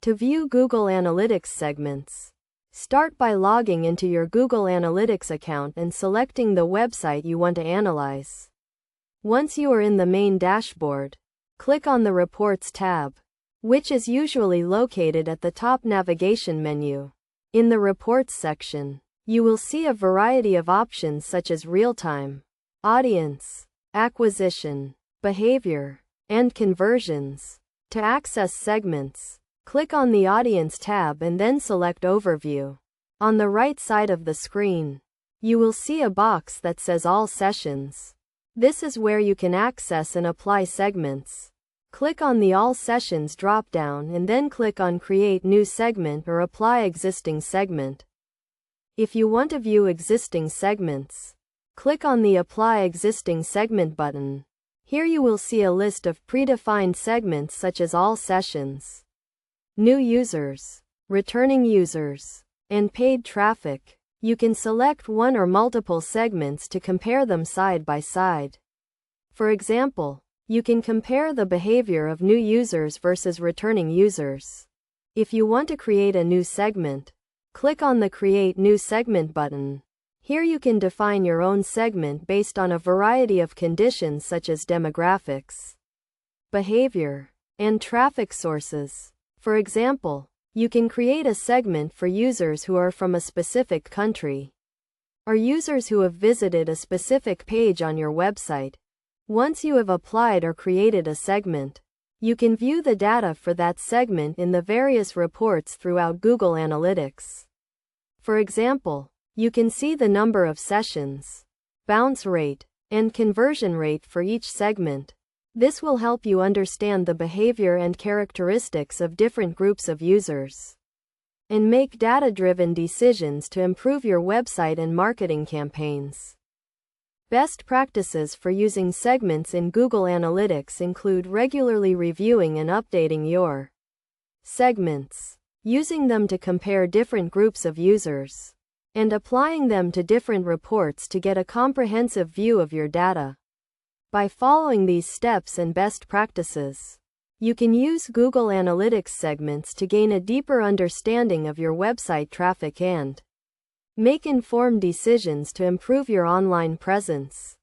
To view Google Analytics segments, start by logging into your Google Analytics account and selecting the website you want to analyze. Once you are in the main dashboard, click on the Reports tab, which is usually located at the top navigation menu. In the Reports section, you will see a variety of options such as real-time, audience, acquisition, behavior, and conversions. To access segments, click on the Audience tab and then select Overview. On the right side of the screen, you will see a box that says All Sessions. This is where you can access and apply segments. Click on the All Sessions drop-down and then click on Create New Segment or Apply Existing Segment. If you want to view existing segments, click on the Apply Existing Segment button. Here you will see a list of predefined segments such as all sessions, new users, returning users, and paid traffic. You can select one or multiple segments to compare them side by side. For example, you can compare the behavior of new users versus returning users. If you want to create a new segment, click on the Create New Segment button. Here you can define your own segment based on a variety of conditions such as demographics, behavior, and traffic sources. For example, you can create a segment for users who are from a specific country, or users who have visited a specific page on your website. Once you have applied or created a segment, you can view the data for that segment in the various reports throughout Google Analytics. For example, you can see the number of sessions, bounce rate, and conversion rate for each segment. This will help you understand the behavior and characteristics of different groups of users, and make data-driven decisions to improve your website and marketing campaigns. Best practices for using segments in Google Analytics include regularly reviewing and updating your segments, using them to compare different groups of users, and applying them to different reports to get a comprehensive view of your data. By following these steps and best practices, you can use Google Analytics segments to gain a deeper understanding of your website traffic and make informed decisions to improve your online presence.